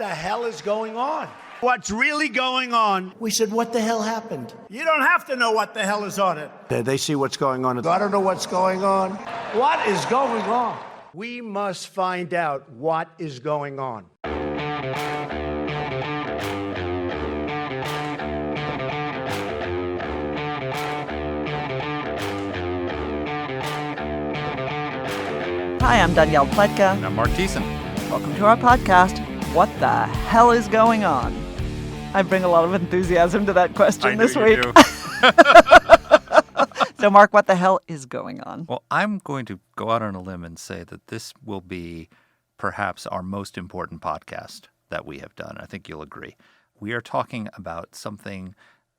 the hell is going on? What's really going on? We said, what the hell happened? You don't have to know what the hell is on it. They see what's going on. I don't know what's going on. What is going on? We must find out what is going on. Hi, I'm Danielle Pletka. And I'm Marc Thiessen. Welcome to our podcast, What the Hell is Going On? I bring a lot of enthusiasm to that question this week. So, Marc, what the hell is going on? Well, I'm going to go out on a limb and say that this will be perhaps our most important podcast that we have done. I think you'll agree. We are talking about something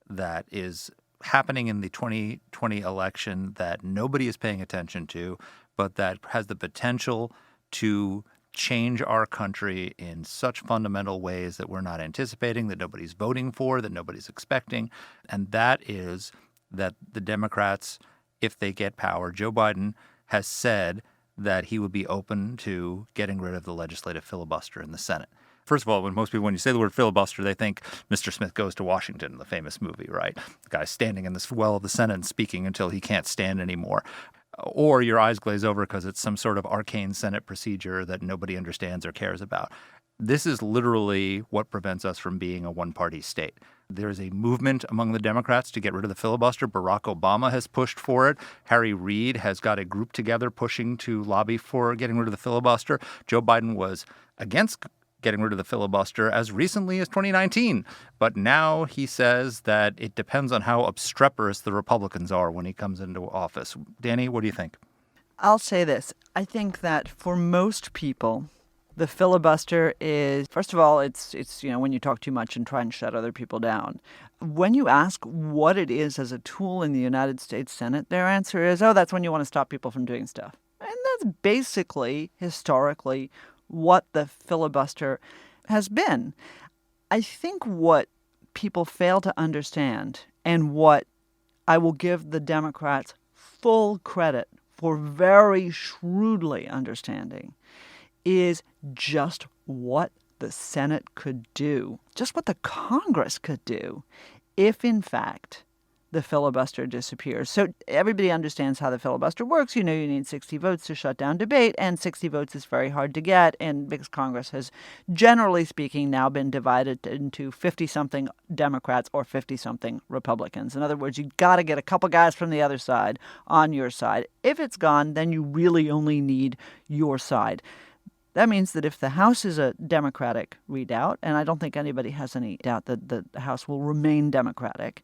that is happening in the 2020 election that nobody is paying attention to, but that has the potential to change our country in such fundamental ways that we're not anticipating, that nobody's voting for, that nobody's expecting. And that is that the Democrats, if they get power, Joe Biden has said that he would be open to getting rid of the legislative filibuster in the Senate. First of all, when you say the word filibuster, they think Mr. Smith Goes to Washington, the famous movie, right? The guy standing in the well of the Senate and speaking until he can't stand anymore. Or your eyes glaze over because it's some sort of arcane Senate procedure that nobody understands or cares about. This is literally what prevents us from being a one-party state. There is a movement among the Democrats to get rid of the filibuster. Barack Obama has pushed for it. Harry Reid has got a group together pushing to lobby for getting rid of the filibuster. Joe Biden was against getting rid of the filibuster as recently as 2019. But now he says that it depends on how obstreperous the Republicans are when he comes into office. Dany, what do you think? I'll say this. I think that for most people, the filibuster is, first of all, it's when you talk too much and try and shut other people down. When you ask what it is as a tool in the United States Senate, their answer is, that's when you want to stop people from doing stuff. And that's basically, historically, what the filibuster has been. I think what people fail to understand, and what I will give the Democrats full credit for very shrewdly understanding, is just what the Senate could do, just what the Congress could do if, in fact, the filibuster disappears. So everybody understands how the filibuster works. You need 60 votes to shut down debate, and 60 votes is very hard to get, and because Congress has, generally speaking, now been divided into 50-something Democrats or 50-something Republicans. In other words, you've got to get a couple guys from the other side on your side. If it's gone, then you really only need your side. That means that if the House is a Democratic readout, and I don't think anybody has any doubt that the House will remain Democratic,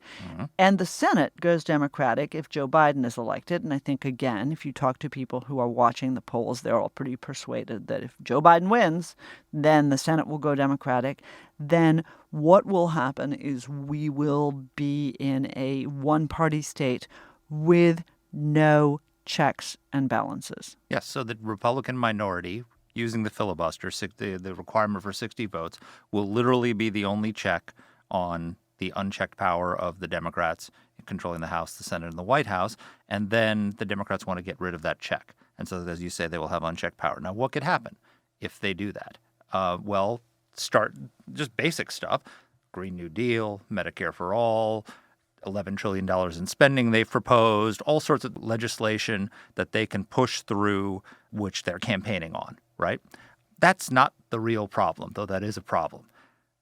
and the Senate goes Democratic if Joe Biden is elected, and I think, again, if you talk to people who are watching the polls, they're all pretty persuaded that if Joe Biden wins, then the Senate will go Democratic, then what will happen is we will be in a one-party state with no checks and balances. Yes, so the Republican minority, using the filibuster, the requirement for 60 votes, will literally be the only check on the unchecked power of the Democrats controlling the House, the Senate, and the White House. And then the Democrats want to get rid of that check. And so, as you say, they will have unchecked power. Now, what could happen if they do that? Start just basic stuff. Green New Deal, Medicare for all, $11 trillion in spending they've proposed, all sorts of legislation that they can push through, which they're campaigning on, right? That's not the real problem, though that is a problem.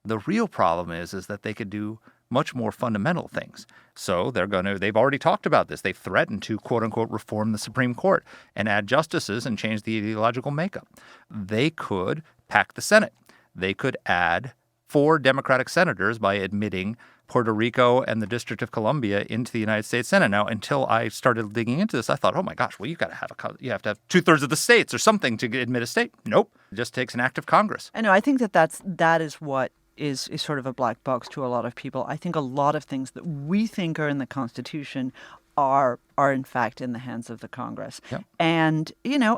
The real problem is that they could do much more fundamental things. So they've already talked about this. They've threatened to, quote unquote, reform the Supreme Court and add justices and change the ideological makeup. They could pack the Senate. They could add 4 Democratic senators by admitting Puerto Rico and the District of Columbia into the United States Senate. Now, until I started digging into this, I thought, oh my gosh, well, you have to have 2/3 of the states or something to admit a state. Nope, it just takes an act of Congress. I know. I think that is what is sort of a black box to a lot of people. I think a lot of things that we think are in the Constitution are in fact in the hands of the Congress. Yep. And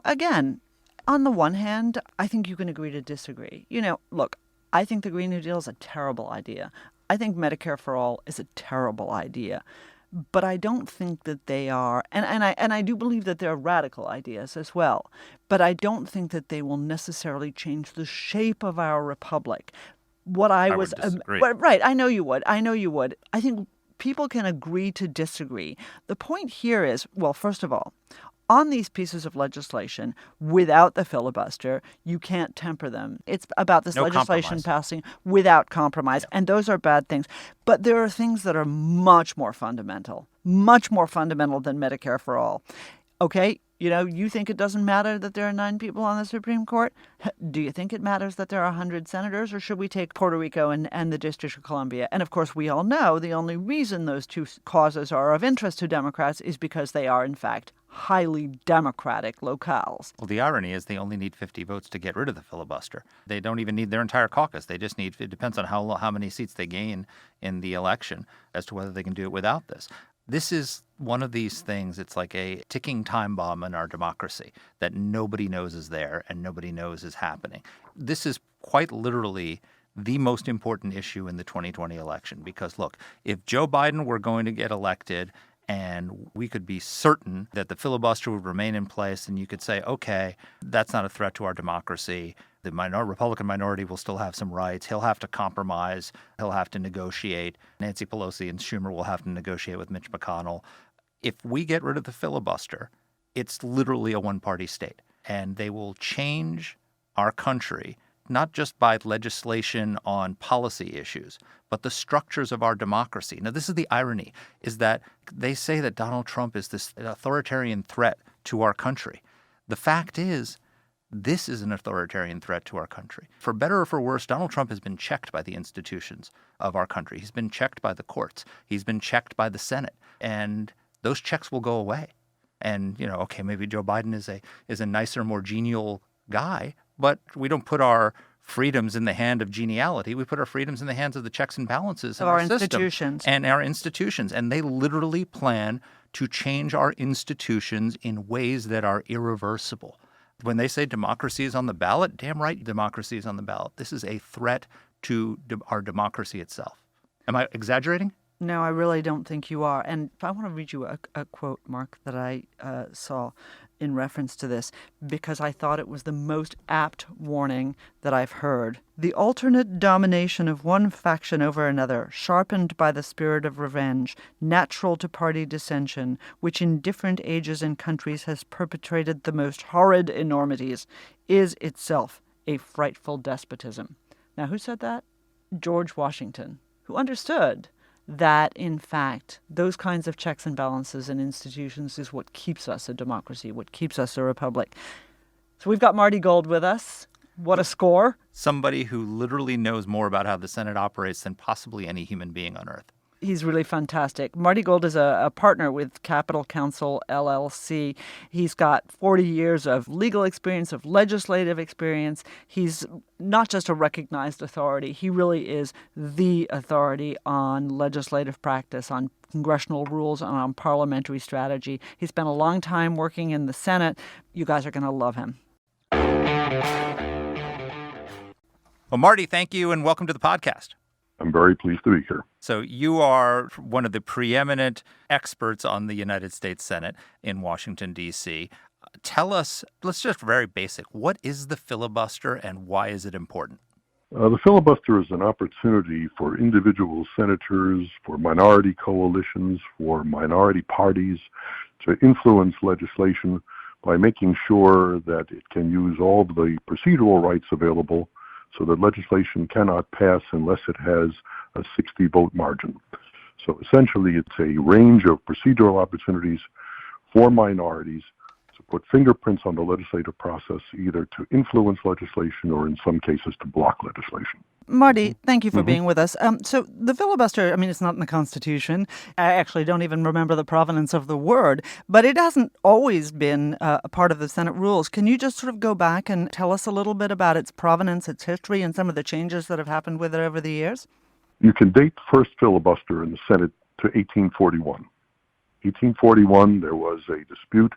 again, on the one hand, I think you can agree to disagree. Look, I think the Green New Deal is a terrible idea. I think Medicare for all is a terrible idea. but I don't think that they are, and I do believe that they're radical ideas as well, but I don't think that they will necessarily change the shape of our republic. What I would was disagree. right, I know you would. I think people can agree to disagree. The point here is, well, first of all, on these pieces of legislation, without the filibuster, you can't temper them. It's about this No legislation compromise. passing without compromise, and those are bad things. But there are things that are much more fundamental than Medicare for all. Okay, you think it doesn't matter that there are 9 people on the Supreme Court? Do you think it matters that there are 100 senators, or should we take Puerto Rico and the District of Columbia? And of course, we all know the only reason those two causes are of interest to Democrats is because they are, in fact, highly democratic locales. Well, the irony is they only need 50 votes to get rid of the filibuster. They don't even need their entire caucus. They just need, it depends on how many seats they gain in the election as to whether they can do it without this. This is one of these things, it's like a ticking time bomb in our democracy that nobody knows is there and nobody knows is happening. This is quite literally the most important issue in the 2020 election because, look, if Joe Biden were going to get elected and we could be certain that the filibuster would remain in place and you could say, okay, that's not a threat to our democracy. The Republican minority will still have some rights. He'll have to compromise. He'll have to negotiate. Nancy Pelosi and Schumer will have to negotiate with Mitch McConnell. If we get rid of the filibuster, it's literally a one-party state. And they will change our country, not just by legislation on policy issues, but the structures of our democracy. Now, this is the irony, is that they say that Donald Trump is this authoritarian threat to our country. The fact is, this is an authoritarian threat to our country. For better or for worse, Donald Trump has been checked by the institutions of our country. He's been checked by the courts. He's been checked by the Senate. And those checks will go away. And, okay, maybe Joe Biden is a nicer, more genial guy, but we don't put our freedoms in the hand of geniality. We put our freedoms in the hands of the checks and balances of our institutions. And our institutions. And they literally plan to change our institutions in ways that are irreversible. When they say democracy is on the ballot, damn right democracy is on the ballot. This is a threat to our democracy itself. Am I exaggerating? No, I really don't think you are. And I want to read you a quote, Mark, that I saw in reference to this, because I thought it was the most apt warning that I've heard. The alternate domination of one faction over another, sharpened by the spirit of revenge, natural to party dissension, which in different ages and countries has perpetrated the most horrid enormities, is itself a frightful despotism. Now, who said that? George Washington, who understood that, in fact, those kinds of checks and balances and institutions is what keeps us a democracy, what keeps us a republic. So we've got Marty Gold with us. What a score. Somebody who literally knows more about how the Senate operates than possibly any human being on earth. He's really fantastic. Marty Gold is a partner with Capitol Counsel, LLC. He's got 40 years of legal experience, of legislative experience. He's not just a recognized authority. He really is the authority on legislative practice, on congressional rules, and on parliamentary strategy. He spent a long time working in the Senate. You guys are going to love him. Well, Marty, thank you and welcome to the podcast. I'm very pleased to be here. So you are one of the preeminent experts on the United States Senate in Washington, D.C. Tell us, let's just very basic, what is the filibuster and why is it important? The filibuster is an opportunity for individual senators, for minority coalitions, for minority parties to influence legislation by making sure that it can use all of the procedural rights available so that legislation cannot pass unless it has a 60-vote margin. So essentially, it's a range of procedural opportunities for minorities to put fingerprints on the legislative process, either to influence legislation or in some cases to block legislation. Marty, thank you for being with us. So the filibuster, it's not in the Constitution. I actually don't even remember the provenance of the word, but it hasn't always been a part of the Senate rules. Can you just sort of go back and tell us a little bit about its provenance, its history, and some of the changes that have happened with it over the years? You can date the first filibuster in the Senate to 1841. 1841, there was a dispute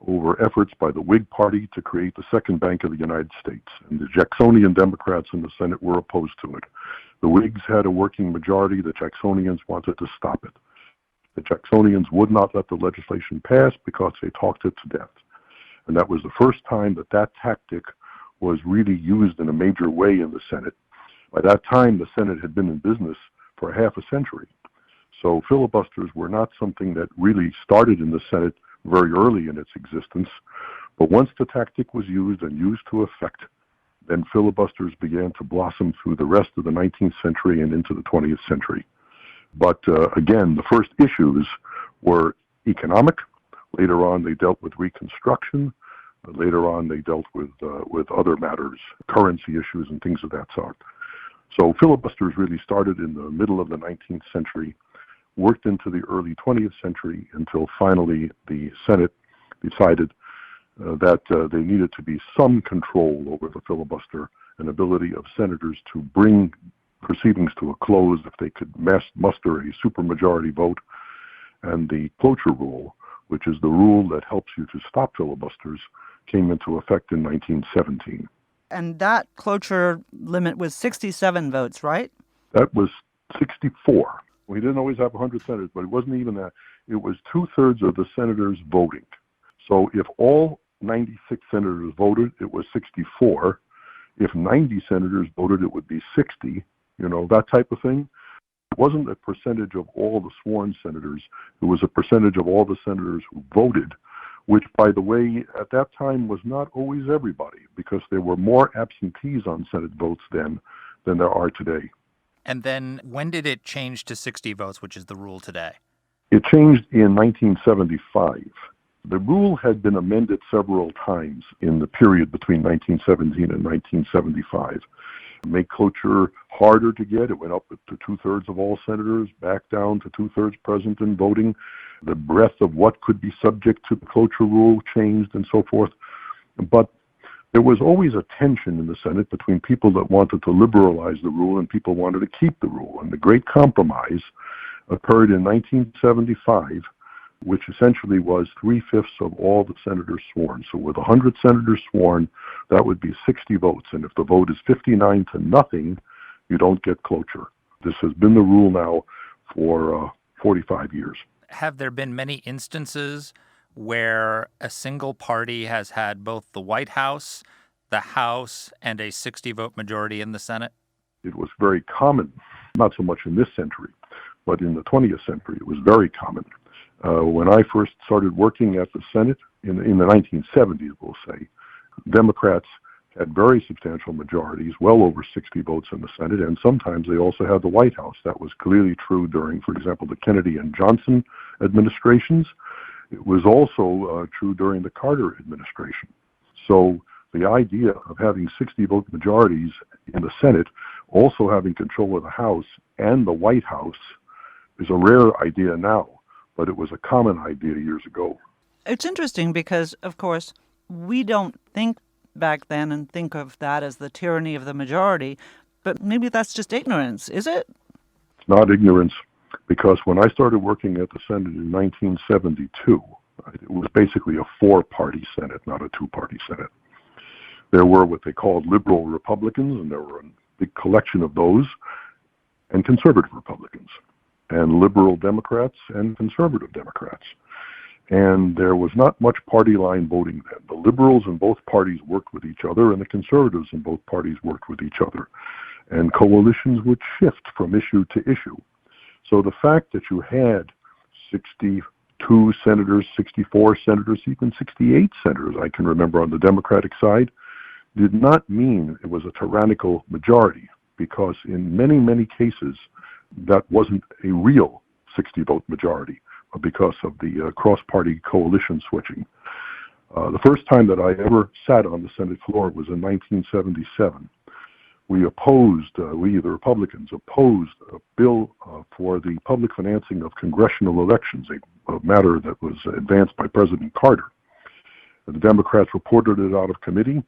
over efforts by the Whig Party to create the second bank of the United States. And the Jacksonian Democrats in the Senate were opposed to it. The Whigs had a working majority. The Jacksonians wanted to stop it. The Jacksonians would not let the legislation pass because they talked it to death. And that was the first time that that tactic was really used in a major way in the Senate. By that time, the Senate had been in business for half a century. So filibusters were not something that really started in the Senate very early in its existence. But once the tactic was used and used to effect, then filibusters began to blossom through the rest of the 19th century and into the 20th century. But again, the first issues were economic. Later on, they dealt with Reconstruction. Later on, they dealt with other matters, currency issues and things of that sort. So filibusters really started in the middle of the 19th century, worked into the early 20th century until finally the Senate decided that there needed to be some control over the filibuster, an ability of senators to bring proceedings to a close if they could muster a supermajority vote. And the cloture rule, which is the rule that helps you to stop filibusters, came into effect in 1917. And that cloture limit was 67 votes, right? That was 64. We didn't always have 100 senators, but it wasn't even that. It was 2/3 of the senators voting. So if all 96 senators voted, it was 64. If 90 senators voted, it would be 60, that type of thing. It wasn't a percentage of all the sworn senators. It was a percentage of all the senators who voted, which, by the way, at that time was not always everybody, because there were more absentees on Senate votes then than there are today. And then when did it change to 60 votes, which is the rule today? It changed in 1975. The rule had been amended several times in the period between 1917 and 1975. To make cloture harder to get, it went up to 2/3 of all senators, back down to 2/3 present and voting. The breadth of what could be subject to the cloture rule changed and so forth. But there was always a tension in the Senate between people that wanted to liberalize the rule and people wanted to keep the rule. And the great compromise occurred in 1975, which essentially was 3/5 of all the senators sworn. So with 100 senators sworn, that would be 60 votes. And if the vote is 59-0, you don't get cloture. This has been the rule now for 45 years. Have there been many instances where a single party has had both the White House, the House, and a 60-vote majority in the Senate? It was very common, not so much in this century, but in the 20th century, it was very common. When I first started working at the Senate in the 1970s, we'll say, Democrats had very substantial majorities, well over 60 votes in the Senate, and sometimes they also had the White House. That was clearly true during, for example, the Kennedy and Johnson administrations. It was also true during the Carter administration. So the idea of having 60-vote majorities in the Senate, also having control of the House and the White House, is a rare idea now, but it was a common idea years ago. It's interesting because, of course, we don't think back then and think of that as the tyranny of the majority, but maybe that's just ignorance, is it? It's not ignorance, because when I started working at the Senate in 1972, it was basically a 4-party Senate, not a 2-party Senate. There were what they called liberal Republicans, and there were a big collection of those, and conservative Republicans, and liberal Democrats and conservative Democrats. And there was not much party line voting then. The liberals in both parties worked with each other, and the conservatives in both parties worked with each other. And coalitions would shift from issue to issue. So the fact that you had 62 senators, 64 senators, even 68 senators, I can remember on the Democratic side, did not mean it was a tyrannical majority, because in many, many cases, that wasn't a real 60-vote majority because of the cross-party coalition switching. The first time that I ever sat on the Senate floor was in 1977. We, the Republicans, opposed a bill for the public financing of congressional elections, a matter that was advanced by President Carter. The Democrats reported it out of committee.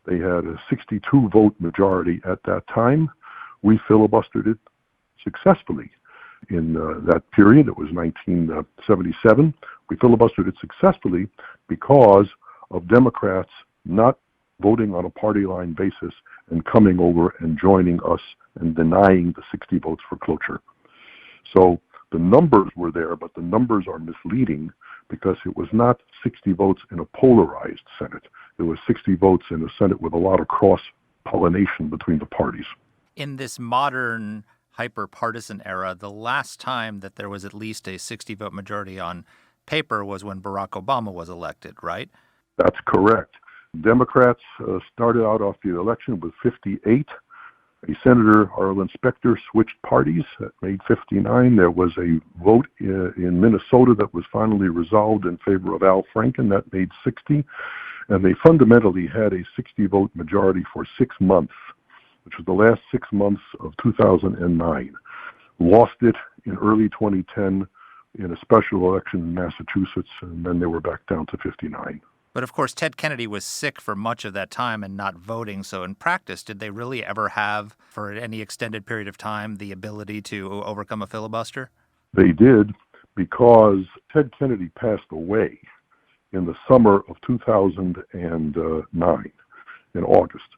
They had a 62-vote majority at that time. We filibustered it successfully. In that period, it was 1977, we filibustered it successfully because of Democrats not voting on a party line basis and coming over and joining us and denying the 60 votes for cloture. So The numbers were there, but the numbers are misleading because it was not 60 votes in a polarized Senate. It was 60 votes in a Senate with a lot of cross-pollination between the parties. In this modern hyper-partisan era, the last time that there was at least a 60-vote majority on paper was when Barack Obama was elected, right? That's correct. Democrats started out off the election with 58. A senator, Arlen Specter, switched parties. That made 59. There was a vote in Minnesota that was finally resolved in favor of Al Franken. That made 60. And they fundamentally had a 60-vote majority for 6 months, which was the last 6 months of 2009. Lost it in early 2010 in a special election in Massachusetts, and then they were back down to 59. But of course, Ted Kennedy was sick for much of that time and not voting. So in practice, did they really ever have, for any extended period of time, the ability to overcome a filibuster? They did, because Ted Kennedy passed away in the summer of 2009, in August.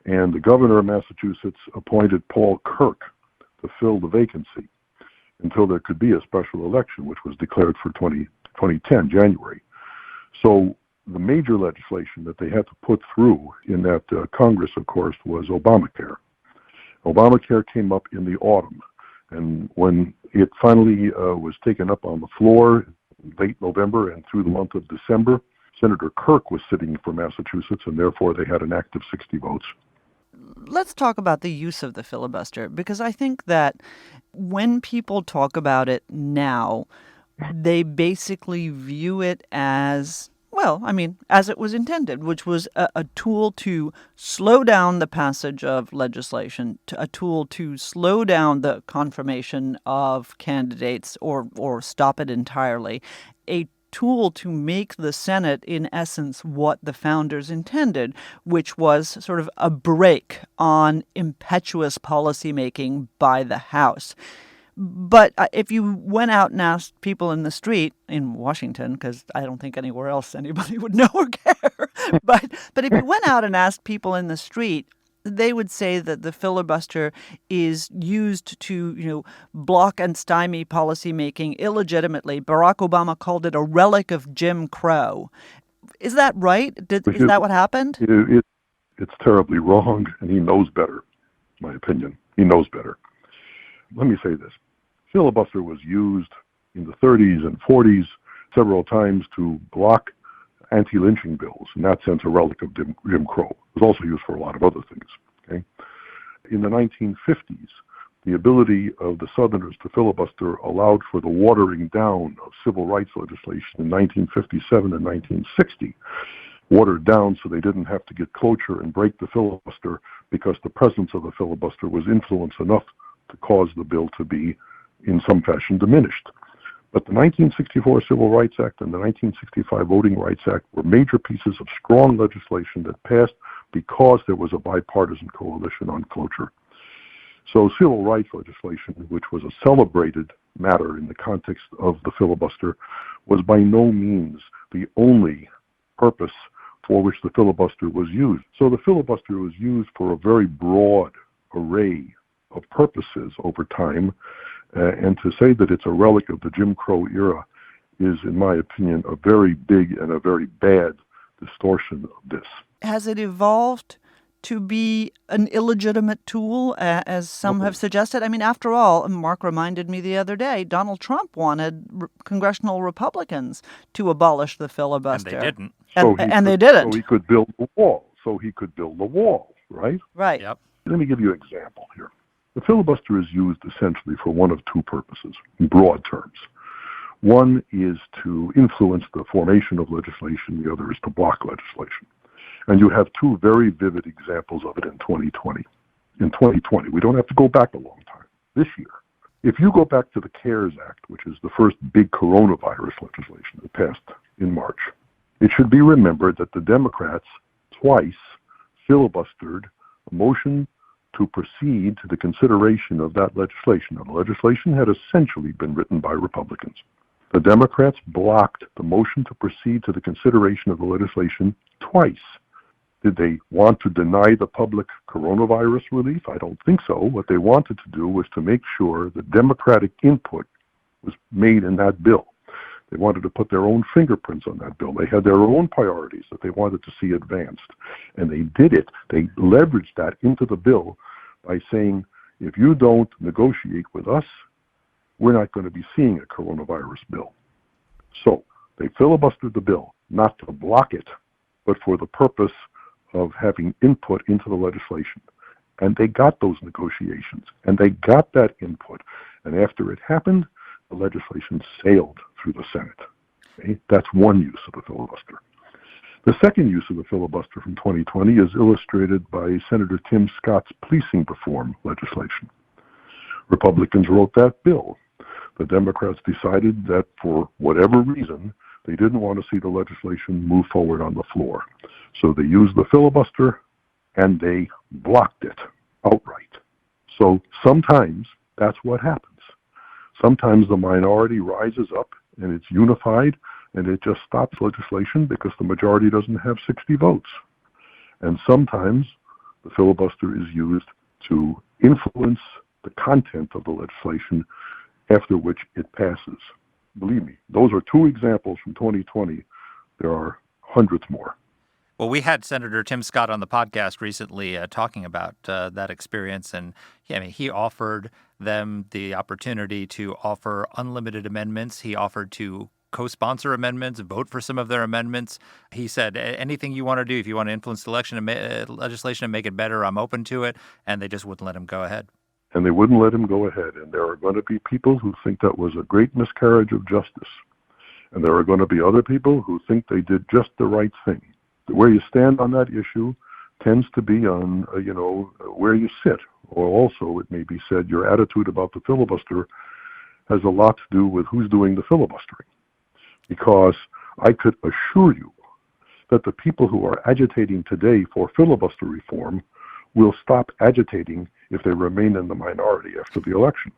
And the governor of Massachusetts appointed Paul Kirk to fill the vacancy until there could be a special election, which was declared for 2010, January. So the major legislation that they had to put through in that Congress, of course, was Obamacare. Obamacare came up in the autumn, and when it finally was taken up on the floor late November and through the month of December, Senator Kirk was sitting for Massachusetts, and therefore they had an active 60 votes. Let's talk about the use of the filibuster, because I think that when people talk about it now, they basically view it as, well, I mean, as it was intended, which was a tool to slow down the passage of legislation, a tool to slow down the confirmation of candidates or stop it entirely, a tool to make the Senate, in essence, what the founders intended, which was sort of a brake on impetuous policymaking by the House. But if you went out and asked people in the street in Washington, because I don't think anywhere else anybody would know or care, but if you went out and asked people in the street, they would say that the filibuster is used to, block and stymie policymaking illegitimately. Barack Obama called it a relic of Jim Crow. Is that right? Is that what happened? It's terribly wrong, and he knows better, in my opinion. He knows better. Let me say this. Filibuster was used in the 30s and 40s several times to block anti-lynching bills, in that sense a relic of Jim Crow. It was also used for a lot of other things. Okay? In the 1950s, the ability of the Southerners to filibuster allowed for the watering down of civil rights legislation in 1957 and 1960, watered down so they didn't have to get cloture and break the filibuster because the presence of the filibuster was influence enough to cause the bill to be in some fashion diminished. But the 1964 Civil Rights Act and the 1965 Voting Rights Act were major pieces of strong legislation that passed because there was a bipartisan coalition on cloture. So civil rights legislation, which was a celebrated matter in the context of the filibuster, was by no means the only purpose for which the filibuster was used. So the filibuster was used for a very broad array of purposes over time, and to say that it's a relic of the Jim Crow era is, in my opinion, a very big and a very bad distortion of this. Has it evolved to be an illegitimate tool, as some have suggested? I mean, after all, Mark reminded me the other day, Donald Trump wanted congressional Republicans to abolish the filibuster. And they didn't. And they didn't. So he could build the wall. Right? Right. Yep. Let me give you an example here. The filibuster is used essentially for one of two purposes, in broad terms. One is to influence the formation of legislation. The other is to block legislation. And you have two very vivid examples of it in 2020. In 2020, we don't have to go back a long time. This year, if you go back to the CARES Act, which is the first big coronavirus legislation that passed in March, it should be remembered that the Democrats twice filibustered a motion to proceed to the consideration of that legislation. Now, the legislation had essentially been written by Republicans. The Democrats blocked the motion to proceed to the consideration of the legislation twice. Did they want to deny the public coronavirus relief? I don't think so. What they wanted to do was to make sure that Democratic input was made in that bill. They wanted to put their own fingerprints on that bill. They had their own priorities that they wanted to see advanced. And they did it. They leveraged that into the bill by saying, if you don't negotiate with us, we're not going to be seeing a coronavirus bill. So they filibustered the bill, not to block it, but for the purpose of having input into the legislation. And they got those negotiations, and they got that input. And after it happened, the legislation sailed through the Senate. Okay? That's one use of the filibuster. The second use of the filibuster from 2020 is illustrated by Senator Tim Scott's policing reform legislation. Republicans wrote that bill. The Democrats decided that for whatever reason, they didn't want to see the legislation move forward on the floor. So they used the filibuster and they blocked it outright. So sometimes that's what happens. Sometimes the minority rises up and it's unified and it just stops legislation because the majority doesn't have 60 votes. And sometimes the filibuster is used to influence the content of the legislation after which it passes. Believe me, those are two examples from 2020. There are hundreds more. Well, we had Senator Tim Scott on the podcast recently talking about that experience, and he offered them the opportunity to offer unlimited amendments. He offered to co-sponsor amendments, vote for some of their amendments. He said, anything you want to do, if you want to influence the election and legislation and make it better, I'm open to it, and they just wouldn't let him go ahead. And they wouldn't let him go ahead. And there are going to be people who think that was a great miscarriage of justice. And there are going to be other people who think they did just the right thing. Where you stand on that issue tends to be on, where you sit. Or also, it may be said, your attitude about the filibuster has a lot to do with who's doing the filibustering. Because I could assure you that the people who are agitating today for filibuster reform will stop agitating if they remain in the minority after the election.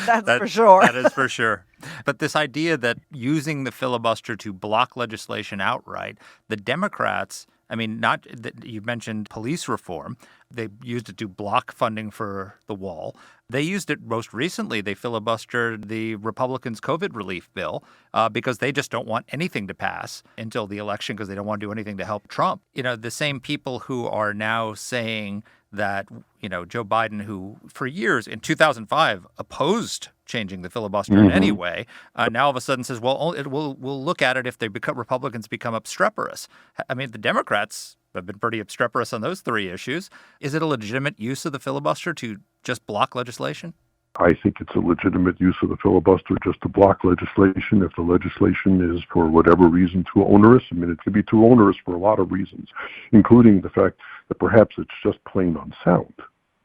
That's for sure. That is for sure. But this idea that using the filibuster to block legislation outright, the Democrats, you mentioned police reform. They used it to block funding for the wall. They used it most recently. They filibustered the Republicans' COVID relief bill because they just don't want anything to pass until the election because they don't want to do anything to help Trump. The same people who are now saying that, Joe Biden, who for years in 2005 opposed changing the filibuster in any way, now all of a sudden says, well, we'll look at it if Republicans become obstreperous. The Democrats have been pretty obstreperous on those three issues. Is it a legitimate use of the filibuster to just block legislation? I think it's a legitimate use of the filibuster just to block legislation if the legislation is, for whatever reason, too onerous. It could be too onerous for a lot of reasons, including the fact that perhaps it's just plain unsound,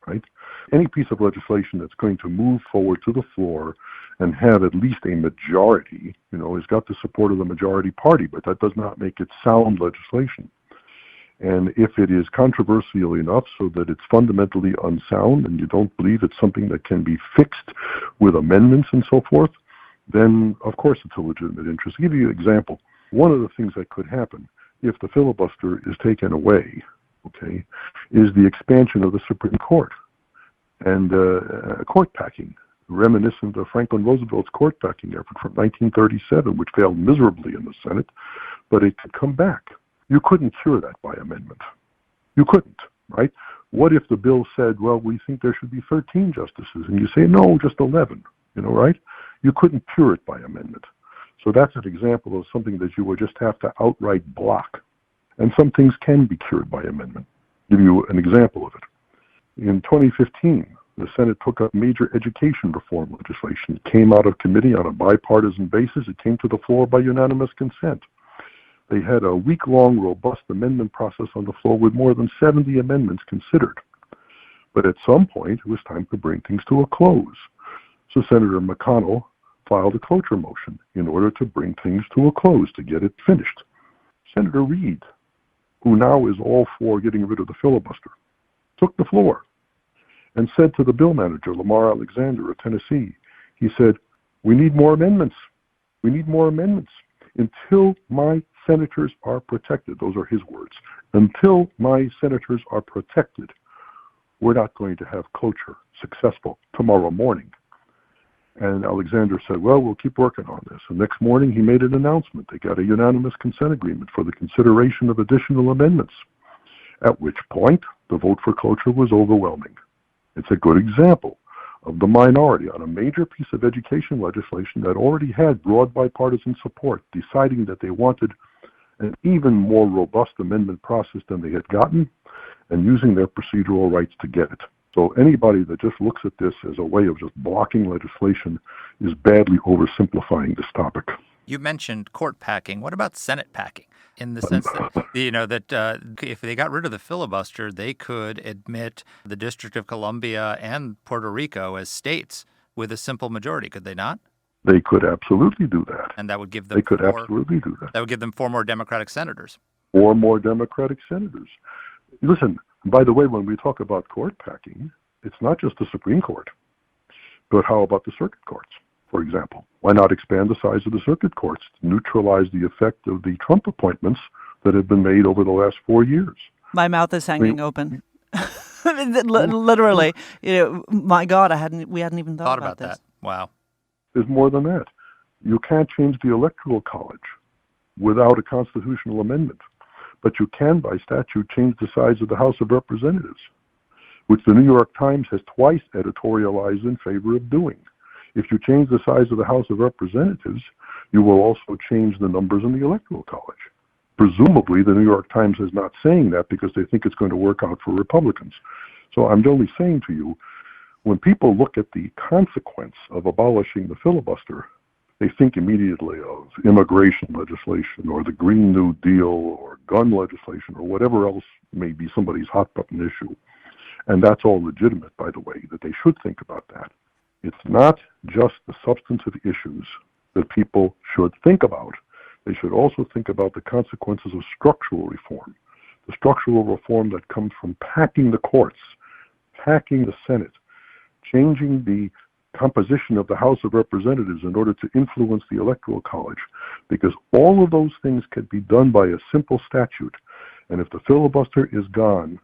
right? Any piece of legislation that's going to move forward to the floor and have at least a majority, has got the support of the majority party, but that does not make it sound legislation. And if it is controversial enough so that it's fundamentally unsound and you don't believe it's something that can be fixed with amendments and so forth, then of course it's a legitimate interest. I'll give you an example. One of the things that could happen if the filibuster is taken away, is the expansion of the Supreme Court and court packing, reminiscent of Franklin Roosevelt's court packing effort from 1937, which failed miserably in the Senate, but it could come back. You couldn't cure that by amendment. You couldn't, right? What if the bill said, well, we think there should be 13 justices, and you say, no, just 11, right? You couldn't cure it by amendment. So that's an example of something that you would just have to outright block. And some things can be cured by amendment. I'll give you an example of it. In 2015, the Senate took up major education reform legislation. It came out of committee on a bipartisan basis. It came to the floor by unanimous consent. They had a week-long, robust amendment process on the floor with more than 70 amendments considered. But at some point, it was time to bring things to a close. So Senator McConnell filed a cloture motion in order to bring things to a close, to get it finished. Senator Reid, who now is all for getting rid of the filibuster, took the floor and said to the bill manager, Lamar Alexander of Tennessee, he said, we need more amendments. We need more amendments. Until my senators are protected, those are his words, until my senators are protected, we're not going to have cloture successful tomorrow morning. And Alexander said, well, we'll keep working on this. And next morning he made an announcement. They got a unanimous consent agreement for the consideration of additional amendments, at which point the vote for cloture was overwhelming. It's a good example of the minority on a major piece of education legislation that already had broad bipartisan support, deciding that they wanted an even more robust amendment process than they had gotten and using their procedural rights to get it. So anybody that just looks at this as a way of just blocking legislation is badly oversimplifying this topic. You mentioned court packing. What about Senate packing? In the sense that, if they got rid of the filibuster, they could admit the District of Columbia and Puerto Rico as states with a simple majority, could they not? They could absolutely do that. And that would give them absolutely do that. That would give them 4 more Democratic senators. 4 more Democratic senators. Listen, by the way, when we talk about court packing, it's not just the Supreme Court, but how about the circuit courts? For example, why not expand the size of the circuit courts to neutralize the effect of the Trump appointments that have been made over the last 4 years? My mouth is hanging open. Literally, my God, we hadn't even thought about this. That. Wow. There's more than that. You can't change the Electoral College without a constitutional amendment, but you can, by statute, change the size of the House of Representatives, which the New York Times has twice editorialized in favor of doing. If you change the size of the House of Representatives, you will also change the numbers in the Electoral College. Presumably, the New York Times is not saying that because they think it's going to work out for Republicans. So I'm only saying to you, when people look at the consequence of abolishing the filibuster, they think immediately of immigration legislation or the Green New Deal or gun legislation or whatever else may be somebody's hot button issue. And that's all legitimate, by the way, that they should think about that. It's not just the substantive issues that people should think about. They should also think about the consequences of structural reform, the structural reform that comes from packing the courts, packing the Senate, changing the composition of the House of Representatives in order to influence the Electoral College, because all of those things can be done by a simple statute. And if the filibuster is gone,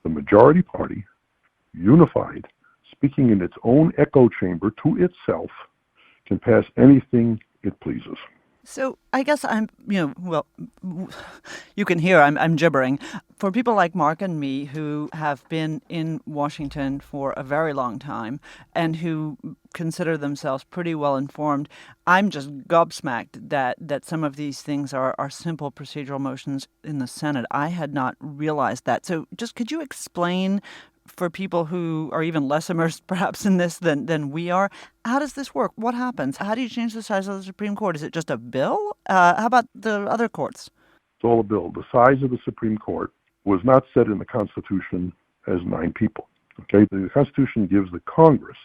the majority party, unified, speaking in its own echo chamber to itself, can pass anything it pleases. So I guess you can hear I'm gibbering. For people like Marc and me who have been in Washington for a very long time and who consider themselves pretty well informed, I'm just gobsmacked that some of these things are simple procedural motions in the Senate. I had not realized that. So just could you explain for people who are even less immersed perhaps in this than we are, how does this work? What happens? How do you change the size of the Supreme Court? Is it just a bill? How about the other courts? It's all a bill. The size of the Supreme Court was not set in the Constitution as 9 people. Okay, the Constitution gives the Congress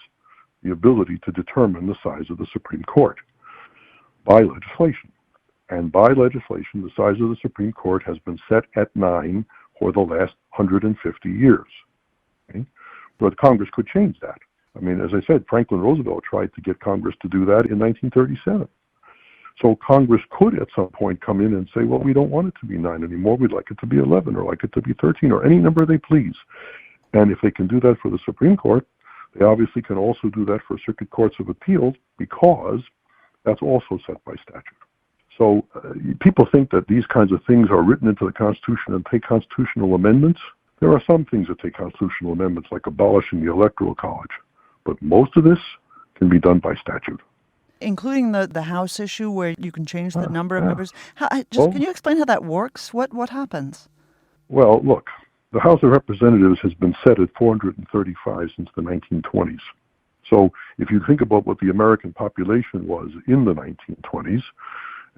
the ability to determine the size of the Supreme Court by legislation. And by legislation, the size of the Supreme Court has been set at 9 for the last 150 years. Okay? But Congress could change that. I mean, as I said, Franklin Roosevelt tried to get Congress to do that in 1937. So Congress could at some point come in and say, well, we don't want it to be 9 anymore. We'd like it to be 11 or like it to be 13 or any number they please. And if they can do that for the Supreme Court, they obviously can also do that for circuit courts of appeals because that's also set by statute. So people think that these kinds of things are written into the Constitution and take constitutional amendments. There are some things that take constitutional amendments, like abolishing the Electoral College. But most of this can be done by statute. Including the House issue where you can change the number of members. Can you explain how that works? What happens? Well, look, the House of Representatives has been set at 435 since the 1920s. So if you think about what the American population was in the 1920s,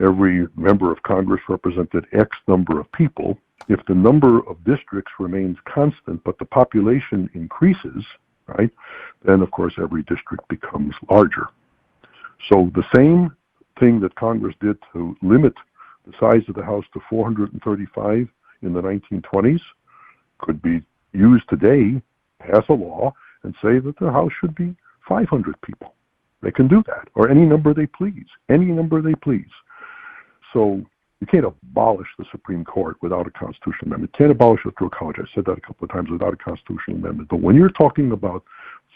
every member of Congress represented X number of people. If the number of districts remains constant, but the population increases, right, then of course every district becomes larger. So the same thing that Congress did to limit the size of the House to 435 in the 1920s could be used today, pass a law, and say that the House should be 500 people. They can do that, or any number they please, So you can't abolish the Supreme Court without a constitutional amendment. You can't abolish the Electoral College. I said that a couple of times, without a constitutional amendment. But when you're talking about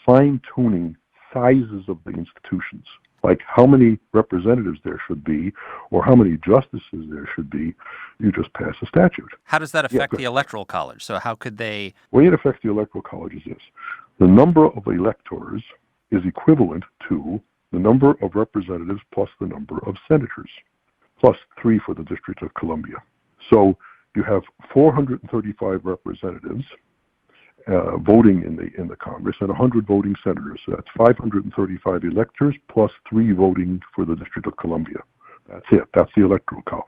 fine-tuning sizes of the institutions, like how many representatives there should be or how many justices there should be. You just pass a statute. How does that affect the Electoral College? So how could they... The way it affects the Electoral College is this. The number of electors is equivalent to the number of representatives plus the number of senators, plus 3 for the District of Columbia. So you have 435 representatives voting in the Congress and 100 voting senators. So that's 535 electors plus 3 voting for the District of Columbia. That's it. That's the Electoral College.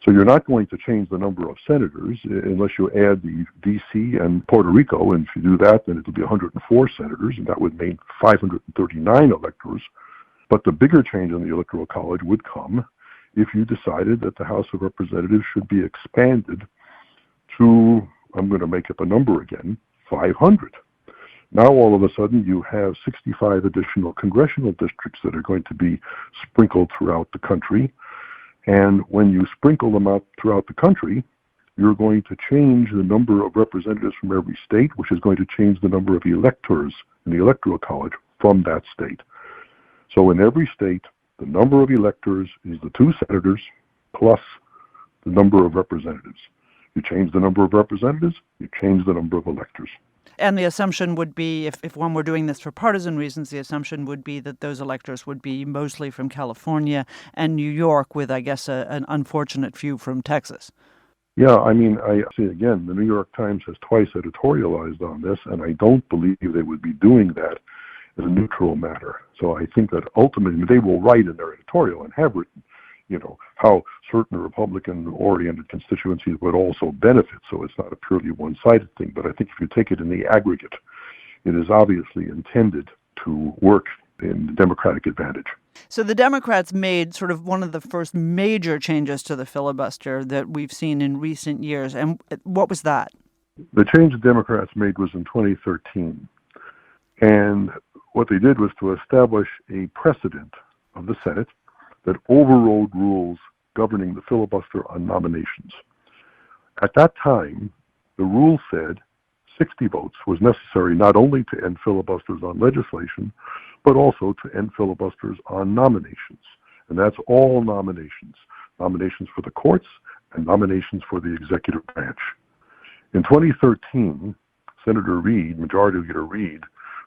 So you're not going to change the number of senators unless you add the D.C. and Puerto Rico, and if you do that, then it'll be 104 senators, and that would mean 539 electors. But the bigger change in the Electoral College would come if you decided that the House of Representatives should be expanded to, I'm going to make up a number again, 500. Now all of a sudden you have 65 additional congressional districts that are going to be sprinkled throughout the country. And when you sprinkle them out throughout the country, you're going to change the number of representatives from every state, which is going to change the number of electors in the Electoral College from that state. So in every state, the number of electors is the 2 senators plus the number of representatives. You change the number of representatives, you change the number of electors. And the assumption would be, if one were doing this for partisan reasons, the assumption would be that those electors would be mostly from California and New York, with, I guess, an unfortunate few from Texas. Yeah, I mean, I say again, the New York Times has twice editorialized on this, and I don't believe they would be doing that as a neutral matter. So I think that ultimately they will write in their editorial, and have written, how certain Republican-oriented constituencies would also benefit. So it's not a purely one-sided thing. But I think if you take it in the aggregate, it is obviously intended to work in the Democratic advantage. So the Democrats made sort of one of the first major changes to the filibuster that we've seen in recent years. And what was that? The change the Democrats made was in 2013. And what they did was to establish a precedent of the Senate that overrode rules governing the filibuster on nominations. At that time, the rule said 60 votes was necessary not only to end filibusters on legislation, but also to end filibusters on nominations. And that's all nominations. Nominations for the courts and nominations for the executive branch. In 2013, Senator Reid, Majority Leader Reid,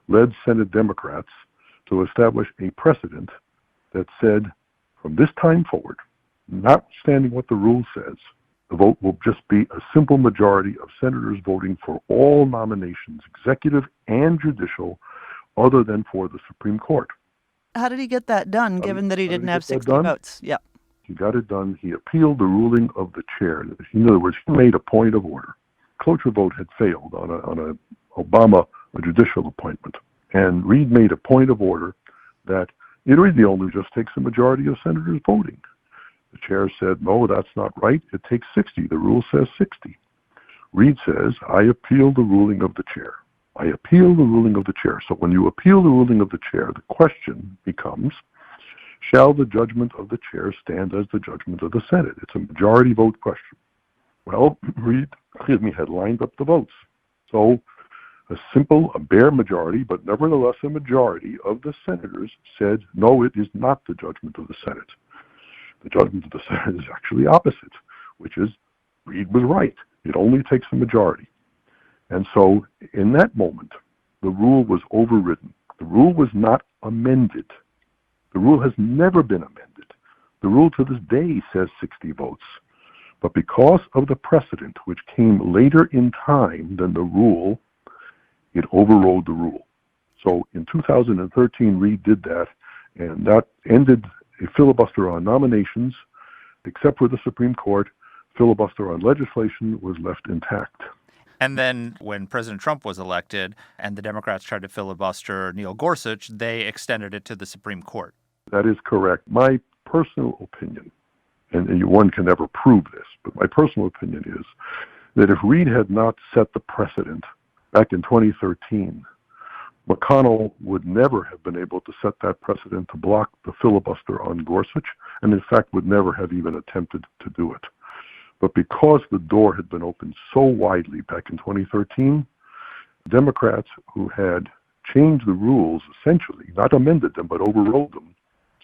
led Senate Democrats to establish a precedent that said, from this time forward, notwithstanding what the rule says, the vote will just be a simple majority of senators voting for all nominations, executive and judicial, other than for the Supreme Court. How did he get that done, given that he didn't have 60 votes? Yeah. He got it done. He appealed the ruling of the chair. In other words, he made a point of order. Cloture vote had failed on a Obama judicial appointment. And Reid made a point of order that it really only just takes a majority of senators voting. The chair said, no, that's not right. It takes 60. The rule says 60. Reid says, I appeal the ruling of the chair. I appeal the ruling of the chair. So when you appeal the ruling of the chair, the question becomes, shall the judgment of the chair stand as the judgment of the Senate? It's a majority vote question. Well, Reid, had lined up the votes. So a bare majority, but nevertheless a majority of the senators said, no, it is not the judgment of the Senate. The judgment of the Senate is actually opposite, which is Reid was right. It only takes a majority. And so in that moment, the rule was overridden. The rule was not amended. The rule has never been amended. The rule to this day says 60 votes. But because of the precedent, which came later in time than the rule, it overrode the rule. So in 2013, Reid did that, and that ended a filibuster on nominations. Except for the Supreme Court, filibuster on legislation was left intact. And then when President Trump was elected and the Democrats tried to filibuster Neil Gorsuch, they extended it to the Supreme Court. That is correct. My personal opinion, and one can never prove this, but my personal opinion is that if Reid had not set the precedent back in 2013, McConnell would never have been able to set that precedent to block the filibuster on Gorsuch, and in fact would never have even attempted to do it. But because the door had been opened so widely back in 2013, Democrats who had changed the rules, essentially, not amended them, but overrode them,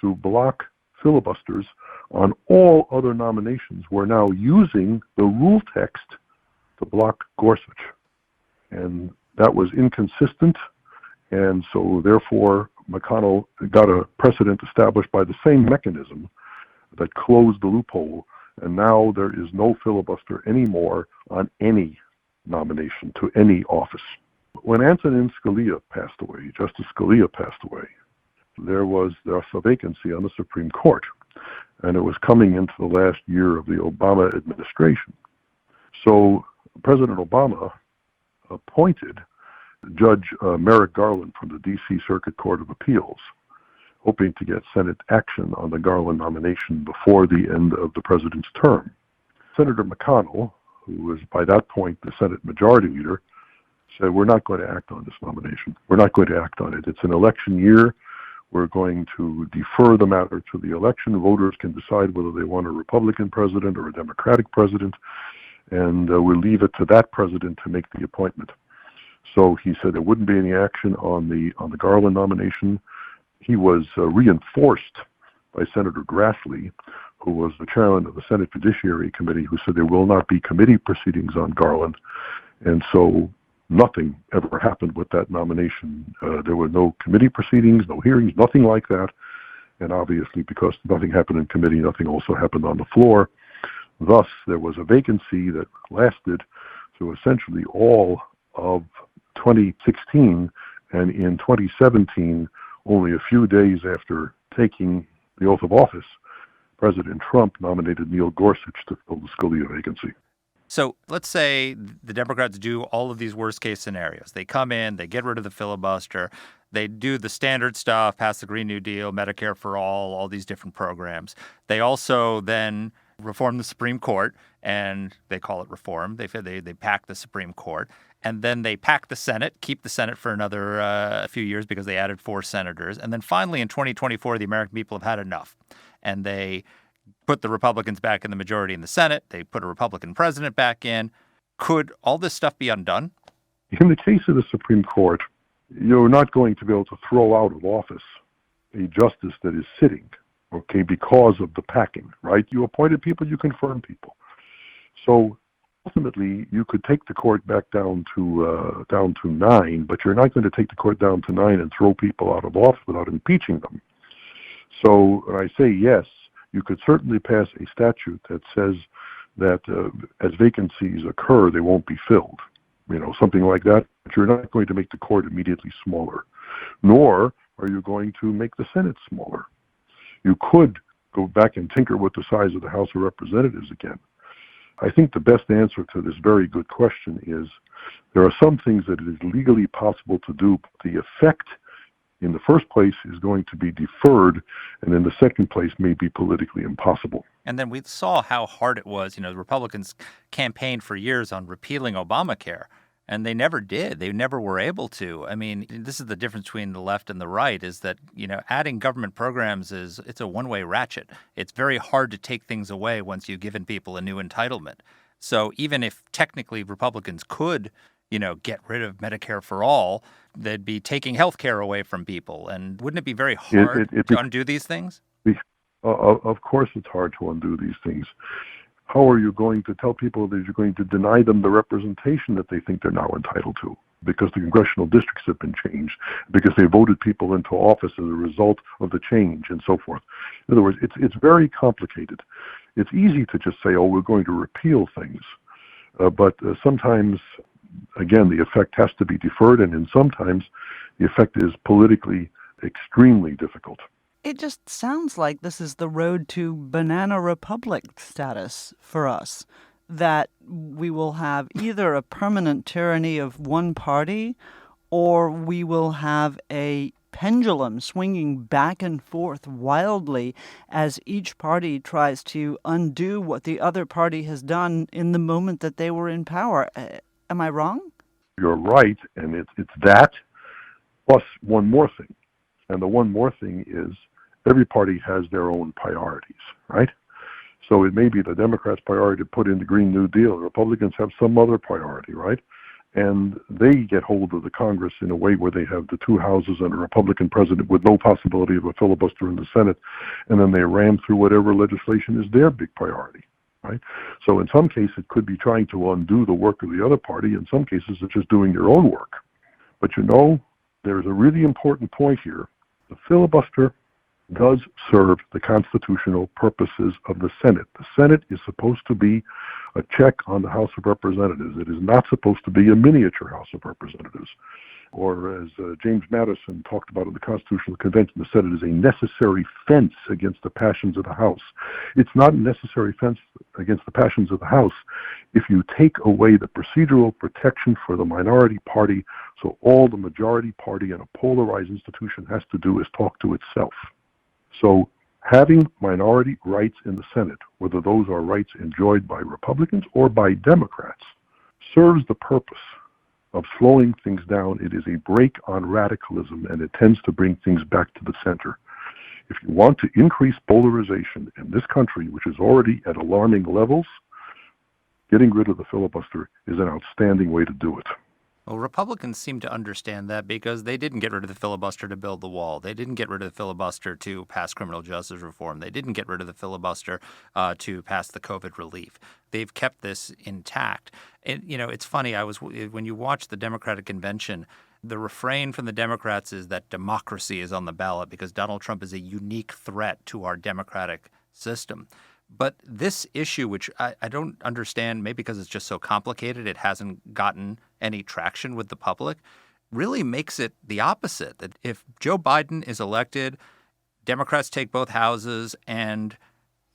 to block filibusters on all other nominations. We're now using the rule text to block Gorsuch. And that was inconsistent, and so therefore McConnell got a precedent established by the same mechanism that closed the loophole, and now there is no filibuster anymore on any nomination to any office. When Antonin Scalia passed away, Justice Scalia passed away, there was a vacancy on the Supreme Court, and it was coming into the last year of the Obama administration. So President Obama appointed Judge Merrick Garland from the D.C. Circuit Court of Appeals, hoping to get Senate action on the Garland nomination before the end of the president's term. Senator McConnell, who was by that point the Senate Majority Leader, said, we're not going to act on this nomination. We're not going to act on it. It's an election year. We're going to defer the matter to the election. Voters can decide whether they want a Republican president or a Democratic president, and we'll leave it to that president to make the appointment. So he said there wouldn't be any action on the Garland nomination. He was reinforced by Senator Grassley, who was the chairman of the Senate Judiciary Committee, who said there will not be committee proceedings on Garland. And so nothing ever happened with that nomination. There were no committee proceedings, no hearings, nothing like that. And obviously, because nothing happened in committee, nothing also happened on the floor. Thus, there was a vacancy that lasted through essentially all of 2016, and in 2017, only a few days after taking the oath of office, President Trump nominated Neil Gorsuch to fill the Scalia vacancy. So let's say the Democrats do all of these worst-case scenarios. They come in, they get rid of the filibuster, they do the standard stuff, pass the Green New Deal, Medicare for all these different programs. They also then reform the Supreme Court, and they call it reform. They pack the Supreme Court. And then they pack the Senate, keep the Senate for another few years because they added 4 senators. And then finally in 2024, the American people have had enough. And they put the Republicans back in the majority in the Senate. They put a Republican president back in. Could all this stuff be undone? In the case of the Supreme Court, you're not going to be able to throw out of office a justice that is sitting, okay, because of the packing, right? You appointed people, you confirm people. So ultimately, you could take the court back down to 9, but you're not going to take the court down to 9 and throw people out of office without impeaching them. So when I say yes, you could certainly pass a statute that says that as vacancies occur, they won't be filled, something like that. But you're not going to make the court immediately smaller, nor are you going to make the Senate smaller. You could go back and tinker with the size of the House of Representatives again. I think the best answer to this very good question is there are some things that it is legally possible to do, but the effect in the first place is going to be deferred, and in the second place may be politically impossible. And then we saw how hard it was. The Republicans campaigned for years on repealing Obamacare, and they never did. They never were able to. I mean, this is the difference between the left and the right, is that, adding government programs it's a one-way ratchet. It's very hard to take things away once you've given people a new entitlement. So even if technically Republicans could, get rid of Medicare for all, they'd be taking health care away from people. And wouldn't it be very hard to undo these things? Of course it's hard to undo these things. How are you going to tell people that you're going to deny them the representation that they think they're now entitled to? Because the congressional districts have been changed, because they voted people into office as a result of the change and so forth. In other words, it's very complicated. It's easy to just say, we're going to repeal things. But sometimes, again, the effect has to be deferred, and sometimes the effect is politically extremely difficult. It just sounds like this is the road to banana republic status for us, that we will have either a permanent tyranny of one party, or we will have a pendulum swinging back and forth wildly as each party tries to undo what the other party has done in the moment that they were in power. Am I wrong? You're right, and it's that plus one more thing. And the one more thing is every party has their own priorities, right? So it may be the Democrats' priority to put in the Green New Deal. The Republicans have some other priority, right? and they get hold of the Congress in a way where they have the two houses and a Republican president with no possibility of a filibuster in the Senate, and then they ram through whatever legislation is their big priority, right? So in some cases, it could be trying to undo the work of the other party. In some cases, it's just doing their own work. But there's a really important point here. The filibuster does serve the constitutional purposes of the Senate. The Senate is supposed to be a check on the House of Representatives. It is not supposed to be a miniature House of Representatives. Or as James Madison talked about in the Constitutional Convention, the Senate is a necessary fence against the passions of the House. It's not a necessary fence against the passions of the House if you take away the procedural protection for the minority party, so all the majority party in a polarized institution has to do is talk to itself. So having minority rights in the Senate, whether those are rights enjoyed by Republicans or by Democrats, serves the purpose of slowing things down. It is a brake on radicalism, and it tends to bring things back to the center. If you want to increase polarization in this country, which is already at alarming levels, getting rid of the filibuster is an outstanding way to do it. Well, Republicans seem to understand that because they didn't get rid of the filibuster to build the wall. They didn't get rid of the filibuster to pass criminal justice reform. They didn't get rid of the filibuster to pass the COVID relief. They've kept this intact. And, it's funny. When you watch the Democratic convention, the refrain from the Democrats is that democracy is on the ballot because Donald Trump is a unique threat to our democratic system. But this issue, which I don't understand, maybe because it's just so complicated, it hasn't gotten any traction with the public, really makes it the opposite. That if Joe Biden is elected, Democrats take both houses and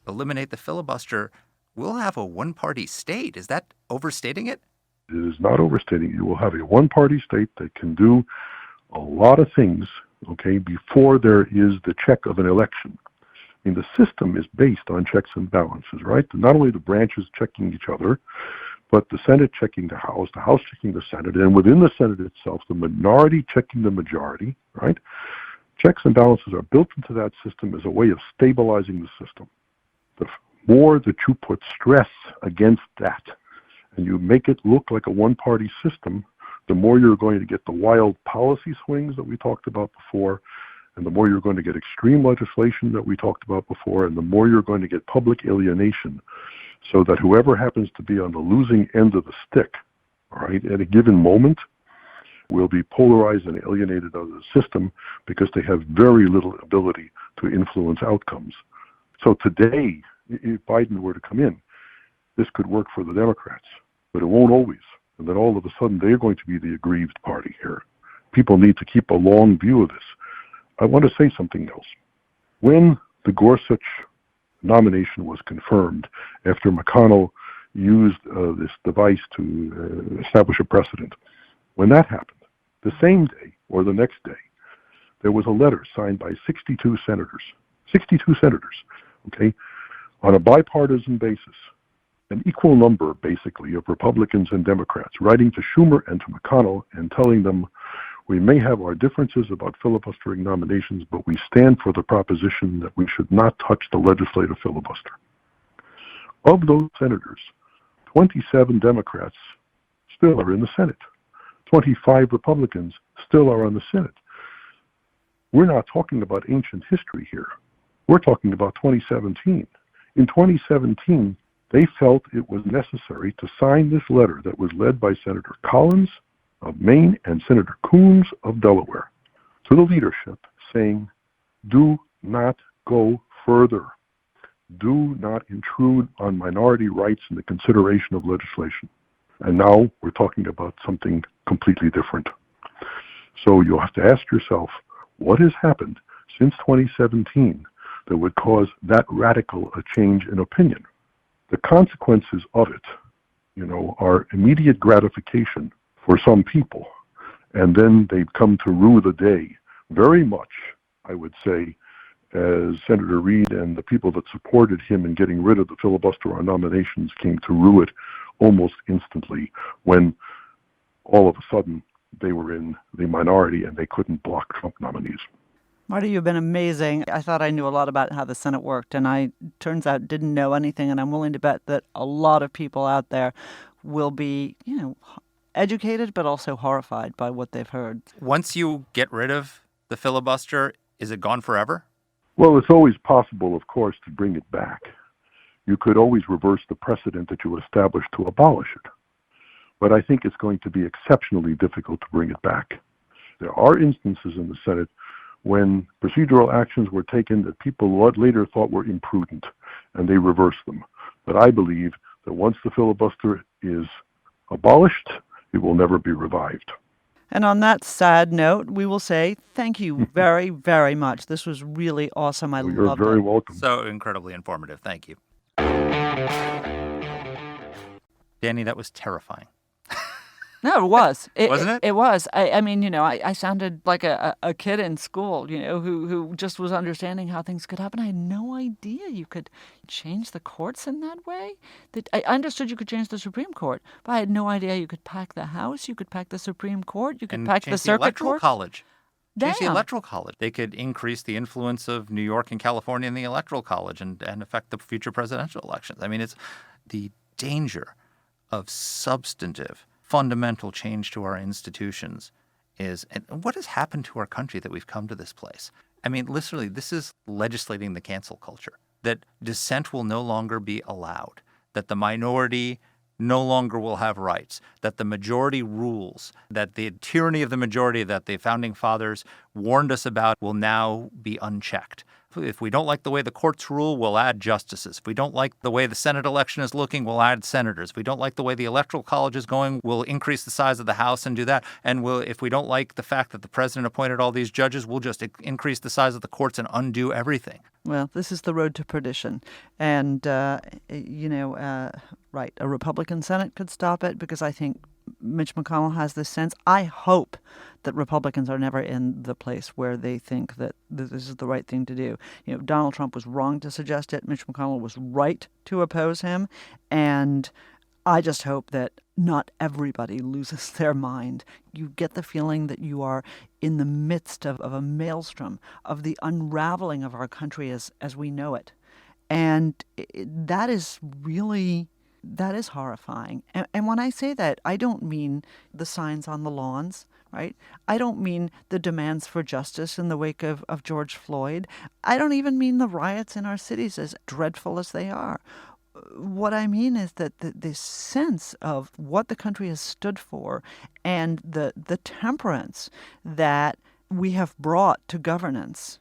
eliminate the filibuster, we'll have a one-party state. Is that overstating it? It is not overstating. You will have a one-party state that can do a lot of things, before there is the check of an election. I mean, the system is based on checks and balances, right? Not only the branches checking each other, but the Senate checking the House checking the Senate, and within the Senate itself, the minority checking the majority, right? Checks and balances are built into that system as a way of stabilizing the system. The more that you put stress against that, and you make it look like a one-party system, the more you're going to get the wild policy swings that we talked about before, and the more you're going to get extreme legislation that we talked about before, and the more you're going to get public alienation, so that whoever happens to be on the losing end of the stick, all right, at a given moment, will be polarized and alienated out of the system because they have very little ability to influence outcomes. So today, if Biden were to come in, this could work for the Democrats, but it won't always. And then all of a sudden, they're going to be the aggrieved party here. People need to keep a long view of this. I want to say something else. When the Gorsuch nomination was confirmed, after McConnell used this device to establish a precedent, when that happened, the same day or the next day, there was a letter signed by 62 senators, on a bipartisan basis, an equal number, basically, of Republicans and Democrats, writing to Schumer and to McConnell and telling them, we may have our differences about filibustering nominations, but we stand for the proposition that we should not touch the legislative filibuster. Of those senators, 27 Democrats still are in the Senate. 25 Republicans still are on the Senate. We're not talking about ancient history here. We're talking about 2017. In 2017, they felt it was necessary to sign this letter that was led by Senator Collins of Maine and Senator Coons of Delaware to the leadership saying, do not go further. Do not intrude on minority rights in the consideration of legislation. And now we're talking about something completely different. So you'll have to ask yourself, what has happened since 2017 that would cause that radical a change in opinion? The consequences of it, are immediate gratification for some people, and then they've come to rue the day very much, I would say, as Senator Reid and the people that supported him in getting rid of the filibuster on nominations came to rue it almost instantly when all of a sudden they were in the minority and they couldn't block Trump nominees. Marty, you've been amazing. I thought I knew a lot about how the Senate worked, and I, turns out, didn't know anything, and I'm willing to bet that a lot of people out there will be, educated but also horrified by what they've heard. Once you get rid of the filibuster, is it gone forever? Well, it's always possible, of course, to bring it back. You could always reverse the precedent that you established to abolish it. But I think it's going to be exceptionally difficult to bring it back. There are instances in the Senate when procedural actions were taken that people later thought were imprudent, and they reversed them. But I believe that once the filibuster is abolished, it will never be revived. And on that sad note, we will say thank you very, very much. This was really awesome. I loved it. You're very welcome. So incredibly informative. Thank you. Dany, that was terrifying. No, it was. Wasn't it? It was. I mean, you know, I sounded like a kid in school, you know, who just was understanding how things could happen. I had no idea you could change the courts in that way. I understood you could change the Supreme Court, but I had no idea you could pack the House, you could pack the Supreme Court, you could pack the Circuit Electoral Court. College. Change the Damn. Electoral College. They could increase the influence of New York and California in the Electoral College and affect the future presidential elections. I mean, it's the danger of substantive, fundamental change to our institutions is, and what has happened to our country that we've come to this place? I mean, literally, this is legislating the cancel culture, that dissent will no longer be allowed, that the minority no longer will have rights, that the majority rules, that the tyranny of the majority that the founding fathers warned us about will now be unchecked. If we don't like the way the courts rule, we'll add justices. If we don't like the way the Senate election is looking, we'll add senators. If we don't like the way the Electoral College is going, we'll increase the size of the House and do that. And if we don't like the fact that the president appointed all these judges, we'll just increase the size of the courts and undo everything. Well, this is the road to perdition. And, right, a Republican Senate could stop it because I think Mitch McConnell has this sense. I hope that Republicans are never in the place where they think that this is the right thing to do. You know, Donald Trump was wrong to suggest it. Mitch McConnell was right to oppose him. And I just hope that not everybody loses their mind. You get the feeling that you are in the midst of a maelstrom, of the unraveling of our country as we know it. And that is really... that is horrifying. And when I say that, I don't mean the signs on the lawns, right? I don't mean the demands for justice in the wake of George Floyd. I don't even mean the riots in our cities, as dreadful as they are. What I mean is that this sense of what the country has stood for and the temperance that we have brought to governance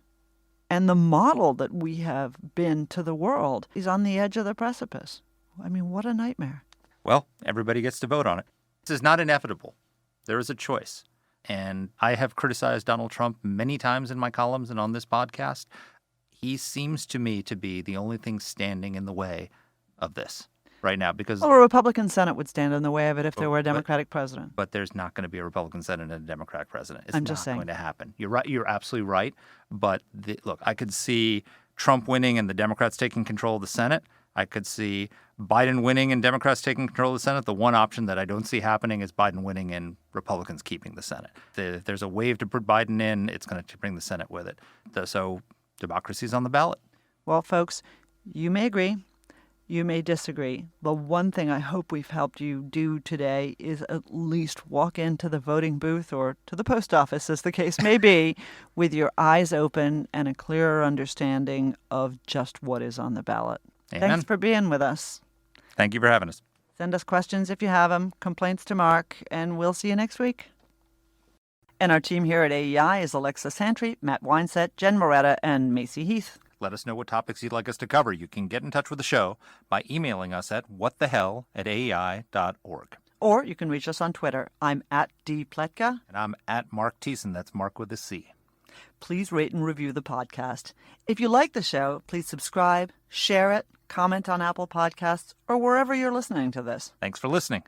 and the model that we have been to the world is on the edge of the precipice. I mean, what a nightmare. Well, everybody gets to vote on it. This is not inevitable. There is a choice. And I have criticized Donald Trump many times in my columns and on this podcast. He seems to me to be the only thing standing in the way of this right now because... Well, a Republican Senate would stand in the way of it if there were a Democratic president. But there's not going to be a Republican Senate and a Democratic president. It's I'm just saying. Not going to happen. You're right. You're absolutely right. But look, I could see Trump winning and the Democrats taking control of the Senate. I could see Biden winning and Democrats taking control of the Senate. The one option that I don't see happening is Biden winning and Republicans keeping the Senate. If there's a wave to put Biden in, it's going to bring the Senate with it. So democracy's on the ballot. Well, folks, you may agree. You may disagree. The one thing I hope we've helped you do today is at least walk into the voting booth or to the post office, as the case may be, with your eyes open and a clearer understanding of just what is on the ballot. Amen. Thanks for being with us. Thank you for having us. Send us questions if you have them, complaints to Mark, and we'll see you next week. And our team here at AEI is Alexa Santry, Matt Weinset, Jen Moretta, and Macy Heath. Let us know what topics you'd like us to cover. You can get in touch with the show by emailing us at whatthehell@aei.org. Or you can reach us on Twitter. I'm at D. Pletka. And I'm at Mark Thiessen. That's Mark with a C. Please rate and review the podcast. If you like the show, please subscribe, share it, comment on Apple Podcasts, or wherever you're listening to this. Thanks for listening.